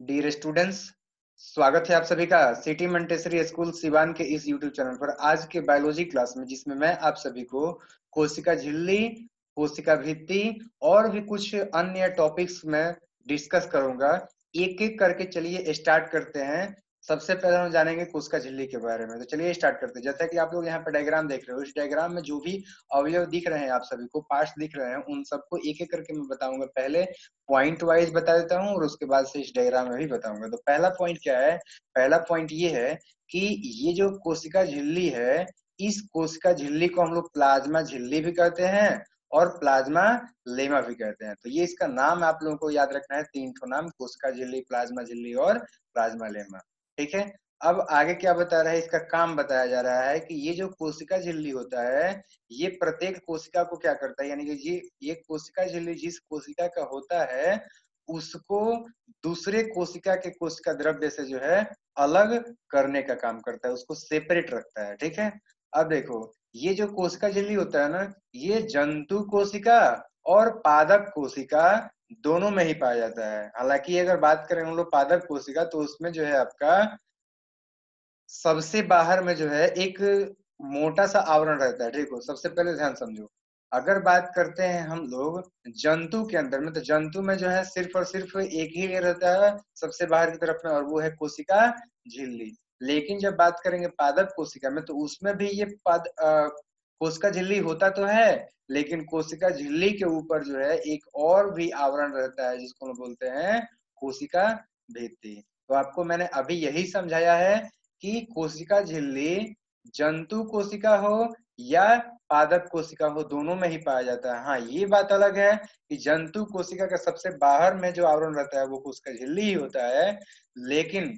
Dear students, स्वागत है आप सभी का सिटी मंटेसरी स्कूल सिवान के इस यूट्यूब चैनल पर। आज के बायोलॉजी क्लास में जिसमें मैं आप सभी को कोशिका झिल्ली, कोशिका भित्ति और भी कुछ अन्य टॉपिक्स में डिस्कस करूंगा। एक एक करके चलिए स्टार्ट करते हैं। सबसे पहले हम जानेंगे कोशिका झिल्ली के बारे में, तो चलिए स्टार्ट करते हैं। जैसा कि आप लोग यहाँ पे डायग्राम देख रहे हो, इस डायग्राम में जो भी अवयव दिख रहे हैं, आप सभी को पार्ट्स दिख रहे हैं, उन सबको एक एक करके मैं बताऊंगा। पहले पॉइंट वाइज बता देता हूँ और उसके बाद से इस डायग्राम में भी बताऊंगा। तो पहला पॉइंट क्या है? पहला पॉइंट ये है कि ये जो कोशिका झिल्ली है, इस कोशिका झिल्ली को हम लोग प्लाज्मा झिल्ली भी कहते हैं और प्लाज्मा लेमा भी कहते हैं। तो ये इसका नाम आप लोगों को याद रखना है, तीन ठो नाम: कोशिका झिल्ली, प्लाज्मा झिल्ली और प्लाज्मा लेमा। ठीक है। अब आगे क्या बता रहा है, इसका काम बताया जा रहा है कि ये जो कोशिका झिल्ली होता है, ये प्रत्येक कोशिका को क्या करता है, यानी कि ये कोशिका झिल्ली जिस कोशिका का होता है उसको दूसरे कोशिका के कोशिका द्रव्य से जो है अलग करने का काम करता है, उसको सेपरेट रखता है। ठीक है। अब देखो, ये जो कोशिका झिल्ली होता है ना, ये जंतु कोशिका और पादप कोशिका दोनों में ही पाया जाता है। हालांकि अगर बात करें हम लोग पादप कोशिका, तो उसमें जो है आपका सबसे बाहर में जो है एक मोटा सा आवरण रहता है। ठीक हो, सबसे पहले ध्यान समझो। अगर बात करते हैं हम लोग जंतु के अंदर में, तो जंतु में जो है सिर्फ और सिर्फ एक ही लेयर रहता है सबसे बाहर की तरफ में, और वो है कोशिका झिल्ली। लेकिन जब बात करेंगे पादप कोशिका में, तो उसमें भी ये कोशिका झिल्ली होता तो है, लेकिन कोशिका झिल्ली के ऊपर जो है एक और भी आवरण रहता है जिसको हम बोलते हैं कोशिका भित्ति। तो आपको मैंने अभी यही समझाया है कि कोशिका झिल्ली जंतु कोशिका हो या पादप कोशिका हो, दोनों में ही पाया जाता है। हाँ, ये बात अलग है कि जंतु कोशिका का सबसे बाहर में जो आवरण रहता है वो कोशिका झिल्ली ही होता है, लेकिन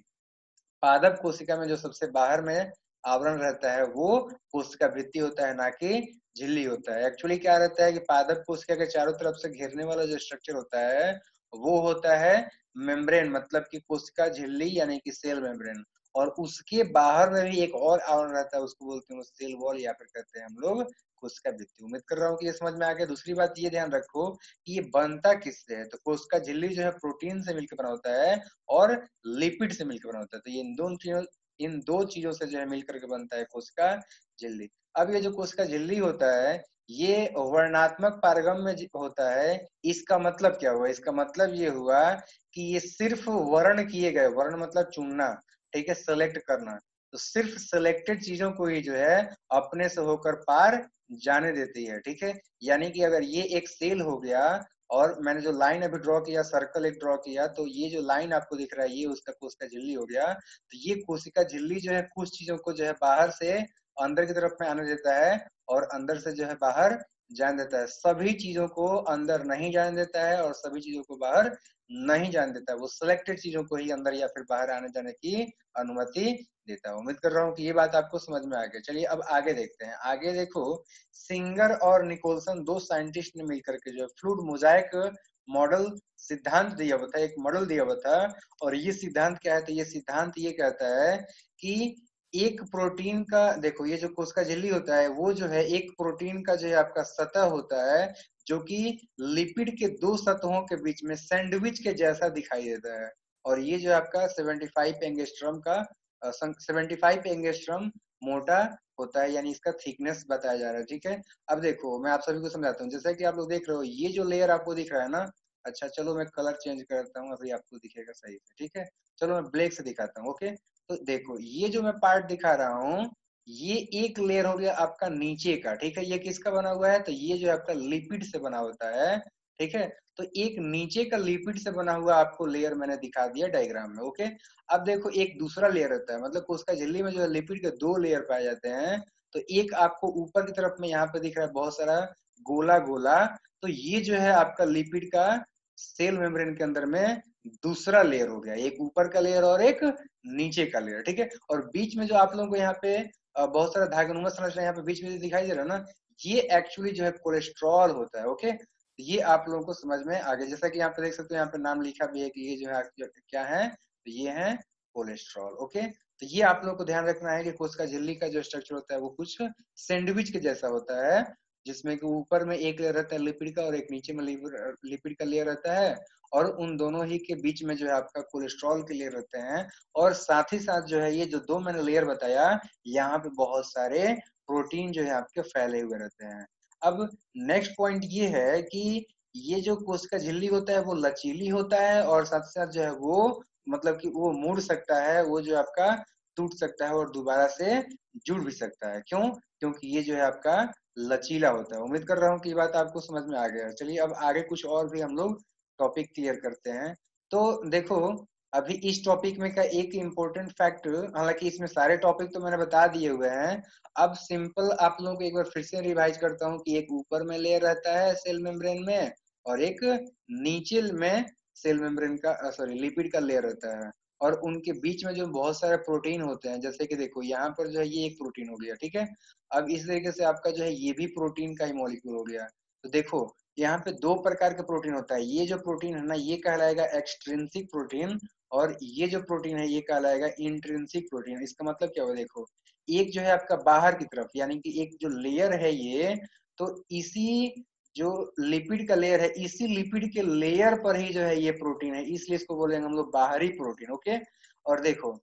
पादप कोशिका में जो सबसे बाहर में आवरण रहता है वो कोशिका भित्ति होता है, ना कि झिल्ली होता है। एक्चुअली क्या रहता है कि पादप कोशिका के चारों तरफ से घेरने वाला जो स्ट्रक्चर होता है वो होता है मेम्ब्रेन, मतलब कि कोशिका झिल्ली यानी कि सेल मेम्ब्रेन। और उसके बाहर में भी एक और आवरण रहता है, उसको बोलते हैं सेल वॉल, या फिर कहते हैं हम लोग कोशिका भित्ति। उम्मीद कर रहा हूँ कि ये समझ में आ गया। दूसरी बात ये ध्यान रखो कि ये बनता किससे है। तो कोशिका झिल्ली जो है प्रोटीन से मिलकर बना होता है और लिपिड से मिलकर बना होता है। तो ये इन दो चीजों से जो है मिलकर के बनता है कोशिका झिल्ली। अब ये जो कोशिका झिल्ली होता है, ये वर्णात्मक पारगम में होता है। इसका मतलब क्या हुआ? इसका मतलब ये हुआ कि ये सिर्फ वर्ण किए गए, वर्ण मतलब चुनना, ठीक है, सेलेक्ट करना, तो सिर्फ सिलेक्टेड चीजों को ही जो है अपने से होकर पार जाने देती है। ठीक है। यानी कि अगर ये एक सेल हो गया और मैंने जो लाइन अभी ड्रॉ किया, सर्कल एक ड्रॉ किया, तो ये जो लाइन आपको दिख रहा है ये उसका कोशिका झिल्ली हो गया। तो ये कोशिका झिल्ली जो है कुछ चीजों को जो है बाहर से अंदर की तरफ में आने देता है और अंदर से जो है बाहर जाने देता है। सभी चीजों को अंदर नहीं जाने देता है और सभी चीजों को बाहर नहीं जाने देता है। वो सिलेक्टेड चीजों को ही अंदर या फिर बाहर आने जाने की अनुमति देता है। उम्मीद कर रहा हूँ कि ये बात आपको समझ में आ गई। चलिए अब आगे देखते हैं। आगे देखो, सिंगर और निकोलसन, दो साइंटिस्ट ने मिलकर के जो फ्लूइड मोजाइक मॉडल सिद्धांत दिया हुआ था, एक मॉडल दिया हुआ था। और ये सिद्धांत क्या है? तो ये सिद्धांत ये कहता है कि एक प्रोटीन का, देखो ये जो कोशिका झिल्ली होता है वो जो है एक प्रोटीन का जो है आपका सतह होता है, जो कि लिपिड के दो सतहों के बीच में सैंडविच के जैसा दिखाई देता है। और ये जो आपका 75 एंगस्ट्रॉम का 75 एंगस्ट्रॉम मोटा होता है, यानी इसका थिकनेस बताया जा रहा है। ठीक है। अब देखो मैं आप सभी को समझाता हूँ। जैसा कि आप लोग देख रहे हो, ये जो लेयर आपको दिख रहा है ना, अच्छा चलो मैं कलर चेंज करता हूँ, अभी आपको दिखेगा सही से। ठीक है। चलो मैं ब्लैक से दिखाता हूँ। ओके। तो देखो ये जो मैं पार्ट दिखा रहा हूँ, ये एक लेयर हो गया आपका नीचे का। ठीक है। ये किसका बना हुआ है? तो ये जो आपका लिपिड से बना होता है। ठीक है। तो एक नीचे का लिपिड से बना हुआ आपको लेयर मैंने दिखा दिया डायग्राम में। ओके। अब देखो एक दूसरा लेयर होता है, मतलब कोशिका झिल्ली में जो है लिपिड के दो लेयर पाए जाते हैं। तो एक आपको ऊपर की तरफ में यहाँ पे दिख रहा है बहुत सारा गोला गोला, तो ये जो है आपका लिपिड का सेल मेम्ब्रेन के अंदर में दूसरा लेयर हो गया, एक ऊपर का लेयर और एक नीचे का लेयर। ठीक है। और बीच में जो आप लोगों को यहाँ पे बहुत सारा धागानुमा संरचना यहाँ पे बीच में दिखाई दे रहा है ना, ये एक्चुअली जो है कोलेस्ट्रॉल होता है। ओके। ये आप लोगों को समझ में आ गया। जैसा कि यहाँ पे देख सकते हो, यहाँ पे नाम लिखा भी है कि ये जो है क्या है, तो ये है कोलेस्ट्रॉल। ओके। तो ये आप लोगों को ध्यान रखना है कि कोशिका झिल्ली का जो स्ट्रक्चर होता है वो कुछ सैंडविच के जैसा होता है, जिसमें कि ऊपर में एक लेयर रहता है लिपिड का और एक नीचे में लिपिड का लेयर रहता है। और उन दोनों ही के बीच में जो है आपका कोलेस्ट्रॉल के लेयर रहते हैं, और साथ ही साथ जो है ये जो दो मैंने लेयर बताया, यहाँ पे बहुत सारे प्रोटीन जो है आपके फैले हुए रहते हैं। अब नेक्स्ट पॉइंट ये है कि ये जो कोशिका झिल्ली होता है वो लचीली होता है, और साथ ही साथ जो है वो मतलब कि वो मुड़ सकता है, वो जो आपका टूट सकता है और दोबारा से जुड़ भी सकता है। क्यों? क्योंकि ये जो है आपका लचीला होता है। उम्मीद कर रहा हूँ कि ये बात आपको समझ में आ गया है। चलिए अब आगे कुछ और भी हम लोग टॉपिक क्लियर करते हैं। तो देखो, अभी इस टॉपिक में का एक इम्पोर्टेंट फैक्ट, हालांकि इसमें सारे टॉपिक तो मैंने बता दिए हुए हैं, अब सिंपल आप लोगों को एक बार फिर से रिवाइज करता हूँ कि एक ऊपर में लेयर रहता है सेल मेम्ब्रेन में, और एक नीचे में सेल मेम्ब्रेन का सॉरी लिपिड का लेयर रहता है, और उनके बीच में जो बहुत सारे प्रोटीन होते हैं, जैसे कि देखो यहाँ पर जो है ये एक प्रोटीन हो गया, ठीक है। अब इस तरीके से आपका जो है ये भी प्रोटीन का ही मॉलिक्यूल हो गया। तो देखो यहाँ पे दो प्रकार के प्रोटीन होता है, ये जो प्रोटीन है ना ये कहलाएगा एक्सट्रिंसिक प्रोटीन, और ये जो प्रोटीन है ये कहलाएगा इंट्रिंसिक प्रोटीन। इसका मतलब क्या हुआ देखो, एक जो है आपका बाहर की तरफ, यानी कि एक जो लेयर है ये, तो इसी जो लिपिड का लेयर है, इसी लिपिड के लेयर पर ही जो है ये प्रोटीन है, इसलिए इसको बोलेंगे हम लोग बाहरी प्रोटीन। ओके, और देखो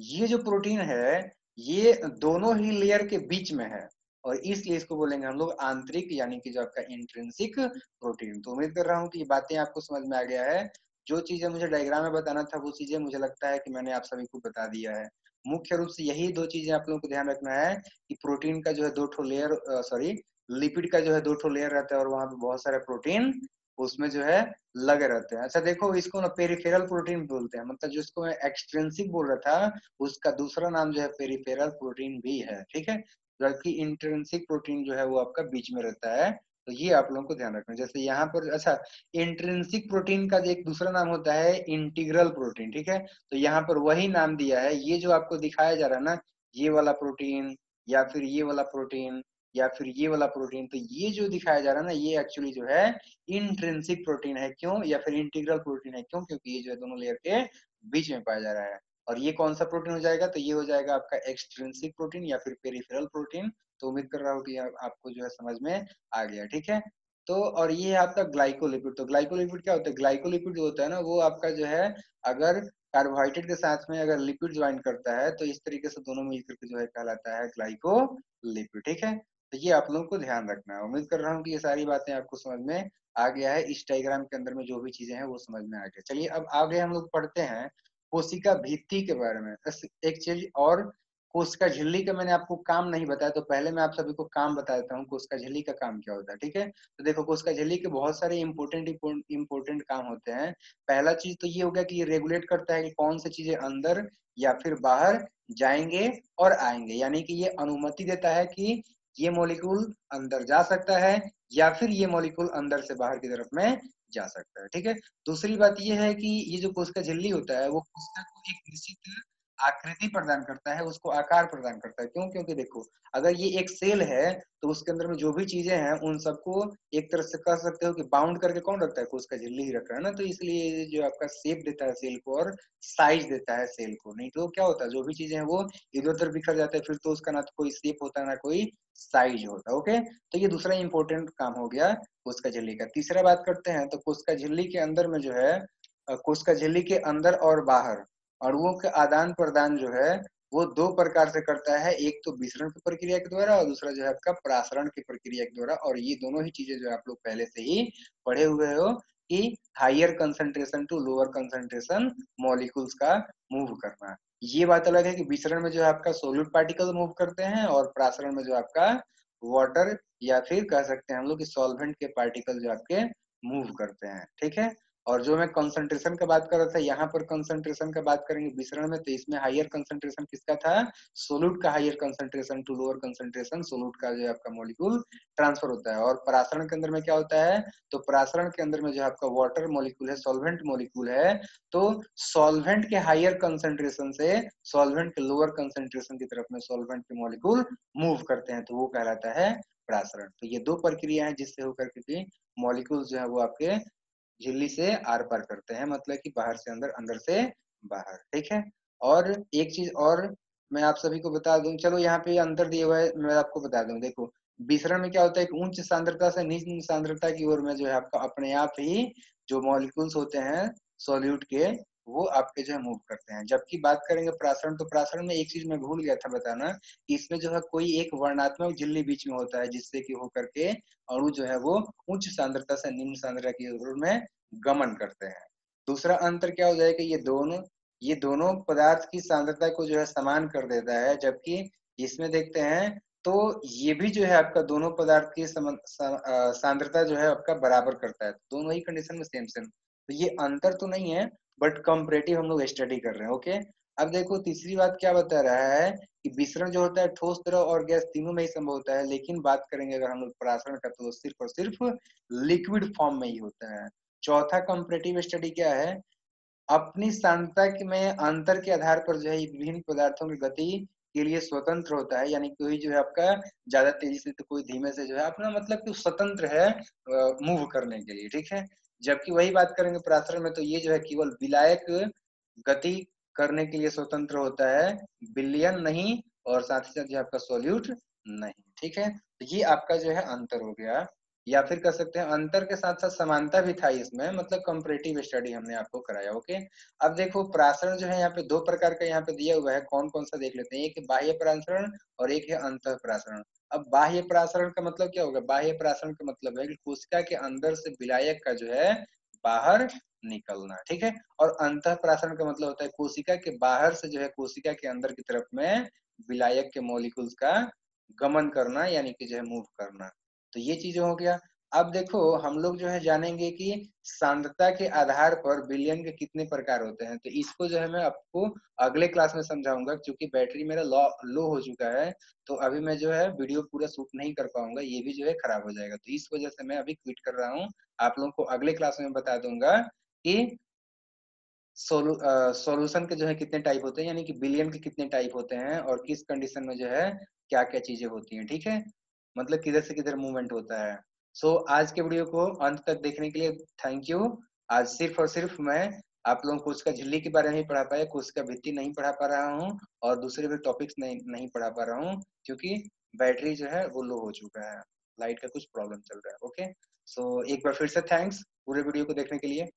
ये जो प्रोटीन है ये दोनों ही लेयर के बीच में है, और इसलिए इसको बोलेंगे हम लोग आंतरिक, यानी कि जो आपका इंट्रिंसिक प्रोटीन। तो उम्मीद कर रहा हूँ कि ये बातें आपको समझ में आ गया है। जो चीजें मुझे डायग्राम में बताना था वो चीजें मुझे लगता है कि मैंने आप सभी को बता दिया है। मुख्य रूप से यही दो चीजें आप लोगों को ध्यान रखना है कि प्रोटीन का जो है दो ठो लेयर, सॉरी लिपिड का जो है दो ठो लेयर रहता है, और वहां पे बहुत सारे प्रोटीन उसमें जो है लगे रहते हैं। अच्छा देखो, इसको ना पेरिफेरल प्रोटीन बोलते हैं, मतलब जिसको मैं एक्सट्रिंसिक बोल रहा था उसका दूसरा नाम जो है पेरिफेरल प्रोटीन भी है, ठीक है। जबकि इंट्रिंसिक प्रोटीन जो है वो आपका बीच में रहता है। तो ये आप लोगों को ध्यान रखना है। जैसे यहाँ पर अच्छा, इंट्रिंसिक प्रोटीन का एक दूसरा नाम होता है इंटीग्रल प्रोटीन, ठीक है। तो यहाँ पर वही नाम दिया है, ये जो आपको दिखाया जा रहा है ना, ये वाला प्रोटीन या फिर ये वाला प्रोटीन या फिर ये वाला प्रोटीन, तो ये जो दिखाया जा रहा है ना ये एक्चुअली जो है इंट्रिंसिक प्रोटीन है। क्यों? या फिर इंटीग्रल प्रोटीन है, क्यों? क्योंकि ये जो है दोनों लेयर के बीच में पाया जा रहा है। और ये कौन सा प्रोटीन हो जाएगा? तो ये हो जाएगा आपका एक्सट्रिंसिक प्रोटीन या फिर पेरिफेरल प्रोटीन। तो उम्मीद कर रहा हूँ कि आपको जो है समझ में आ गया, ठीक है। तो और ये है आपका ग्लाइकोलिपिड। तो ग्लाइकोलिपिड क्या होता है? ग्लाइकोलिपिड जो होता है ना वो आपका जो है, अगर कार्बोहाइड्रेट के साथ में अगर लिपिड ज्वाइन करता है तो इस तरीके से दोनों मिलकर के जो है कहलाता है ग्लाइकोलिपिड, ठीक है। तो ये आप लोगों को ध्यान रखना है। उम्मीद कर रहा हूँ कि ये सारी बातें आपको समझ में आ गया है। इस डायग्राम के अंदर में जो भी चीजें हैं वो समझ में आ गया। चलिए अब आगे हम लोग पढ़ते हैं कोशिका भित्ति के बारे में। एक चीज और, कोशिका झिल्ली का मैंने आपको काम नहीं बताया, तो पहले मैं आप सभी को काम बता देता हूँ कोशिका झिल्ली का काम क्या होता है, ठीक है। तो देखो कोशिका झिल्ली के बहुत सारे इंपोर्टेंट काम होते हैं। पहला चीज तो ये हो गया कि ये रेगुलेट करता है कि कौन सी चीजें अंदर या फिर बाहर जाएंगे और आएंगे, यानी कि ये अनुमति देता है कि ये मॉलिक्यूल अंदर जा सकता है या फिर ये मॉलिक्यूल अंदर से बाहर की तरफ में जा सकता है, ठीक है। दूसरी बात ये है कि ये जो कोशिका झिल्ली होता है वो कोशिका को एक निश्चित आकृति प्रदान करता है, उसको आकार प्रदान करता है। क्यों? क्योंकि देखो अगर ये एक सेल है तो उसके अंदर में जो भी चीजें हैं उन सबको एक तरह से कह सकते हो कि बाउंड करके कौन रखता है? कोशिका झिल्ली ही रख रहा है ना। तो इसलिए ये जो आपका शेप देता है सेल को और साइज देता है सेल को। नहीं तो क्या होता है, जो भी चीजें हैं वो इधर उधर बिखर जाते हैं, फिर तो उसका ना तो कोई शेप होता है ना कोई साइज होता है। ओके, तो ये दूसरा इंपॉर्टेंट काम हो गया कोशिका झिल्ली का। तीसरा बात करते हैं तो कोशिका झिल्ली के अंदर में जो है, कोशिका झिल्ली के अंदर और बाहर अणुओं के आदान प्रदान जो है वो दो प्रकार से करता है। एक तो विसरण की प्रक्रिया के द्वारा और दूसरा जो है आपका परासरण की प्रक्रिया के द्वारा। और ये दोनों ही चीजें जो आप लोग पहले से ही पढ़े हुए हो कि higher concentration to lower concentration molecules का मूव करना। ये बात अलग है कि विसरण में जो है आपका सोल्यूट पार्टिकल मूव करते हैं, और परासरण में जो आपका वाटर या फिर कह सकते हैं हम लोग कि सॉल्वेंट के पार्टिकल जो आपके मूव करते हैं, ठीक है। और जो मैं कंसंट्रेशन का बात कर रहा था, यहाँ पर कंसंट्रेशन का बात करेंगे विसरण में, तो इसमें हायर कंसंट्रेशन किसका था? सोलूट का higher concentration to lower concentration solute का जो है आपका मॉलिक्यूल ट्रांसफर होता है। और परासरण के अंदर में क्या होता है? तो परासरण के अंदर में जो आपका वाटर मॉलिक्यूल है, सॉल्वेंट मॉलिक्यूल है, तो सॉल्वेंट के हायर कंसंट्रेशन से सॉल्वेंट के लोअर कंसंट्रेशन की तरफ में सॉल्वेंट के मॉलिक्यूल मूव करते हैं, तो वो कहलाता है परासरण। तो ये दो प्रक्रिया है जिससे होकर के मॉलिक्यूल जो है वो आपके झिल्ली से आर पार करते हैं, मतलब कि बाहर से अंदर, अंदर से बाहर, ठीक है। और एक चीज और मैं आप सभी को बता दूं, चलो यहाँ पे अंतर दिया हुआ है मैं आपको बता दूं। देखो विसरण में क्या होता है कि उच्च सांद्रता से निम्न सांद्रता की ओर में जो है आपका अपने आप ही जो मॉलिक्यूल्स होते हैं सॉल्यूट के, वो आपके जो है मूव करते हैं। जबकि बात करेंगे प्रासरण, तो प्रासरण में एक चीज मैं भूल गया था बताना, कि इसमें जो है कोई एक वर्णात्मक झिल्ली बीच में होता है, जिससे कि होकर के अणु जो है वो उच्च सांद्रता से निम्न सांद्रता की ओर में गमन करते हैं। दूसरा अंतर क्या हो जाएगा, ये दोनों पदार्थ की सांद्रता को जो है समान कर देता है, जबकि इसमें देखते हैं तो ये भी जो है आपका दोनों पदार्थ की सांद्रता जो है आपका बराबर करता है, दोनों ही कंडीशन में सेम सेम। तो ये अंतर तो नहीं है, बट कंपैरेटिव हम लोग स्टडी कर रहे हैं। ओके, अब देखो तीसरी बात क्या बता रहा है कि विसरण जो होता है ठोस, द्रव और गैस तीनों में ही संभव होता है, लेकिन बात करेंगे अगर हम लोग परासरण का, तो सिर्फ और सिर्फ लिक्विड फॉर्म में ही होता है। चौथा कंपैरेटिव स्टडी क्या है, अपनी सांद्रता में अंतर के आधार पर जो है ये विभिन्न पदार्थों की गति के लिए स्वतंत्र होता है, यानी कोई जो है आपका ज्यादा तेजी से तो कोई धीमे से जो है अपना मतलब कि स्वतंत्र है मूव करने के लिए, ठीक है। जबकि वही बात करेंगे प्रासरण में, तो ये जो है केवल विलायक गति करने के लिए स्वतंत्र होता है, विलयन नहीं, और साथ ही साथ जो आपका सॉल्यूट नहीं, ठीक है। तो ये आपका जो है अंतर हो गया, या फिर कह सकते हैं अंतर के साथ साथ समानता भी था इसमें, मतलब कंपैरेटिव स्टडी हमने आपको कराया। ओके, अब देखो प्रासरण जो है यहाँ पे दो प्रकार का यहाँ पे दिया हुआ है, कौन कौन सा देख लेते हैं। एक है बाह्य प्रासरण और एक है अंतः प्रासरण। अब बाह्य प्रासरण का मतलब क्या होगा, बाह्य प्रासरण का मतलब है कि कोशिका के अंदर से विलायक का जो है बाहर निकलना, ठीक है। और अंतः प्रासरण का मतलब होता है कोशिका के बाहर से जो है कोशिका के अंदर की तरफ में विलायक के मॉलिक्यूल्स का गमन करना, यानी कि जो है मूव करना। तो ये चीजें हो गया। अब देखो हम लोग जो है जानेंगे कि सांद्रता के आधार पर विलयन के कितने प्रकार होते हैं, तो इसको जो है मैं आपको अगले क्लास में समझाऊंगा, क्योंकि बैटरी मेरा लो हो चुका है। तो अभी मैं जो है वीडियो पूरा शूट नहीं कर पाऊंगा, ये भी जो है खराब हो जाएगा, तो इस वजह से मैं अभी क्विट कर रहा हूँ। आप लोगों को अगले क्लास में बता दूंगा कि सॉल्यूशन के जो है कितने टाइप होते हैं, यानी कि बिलियन के कितने टाइप होते हैं, और किस कंडीशन में जो है क्या क्या चीजें होती हैं, ठीक है। मतलब किधर से किधर मूवमेंट होता है। आज के वीडियो को अंत तक देखने के लिए थैंक यू। आज सिर्फ और सिर्फ मैं आप लोगों को उसका झिल्ली के बारे में ही पढ़ा पाया, उसका भित्ति नहीं पढ़ा पा रहा हूँ, और दूसरे भी टॉपिक्स नहीं पढ़ा पा रहा हूँ, क्योंकि बैटरी जो है वो लो हो चुका है, लाइट का कुछ प्रॉब्लम चल रहा है। ओके, एक बार फिर से थैंक्स पूरे वीडियो को देखने के लिए।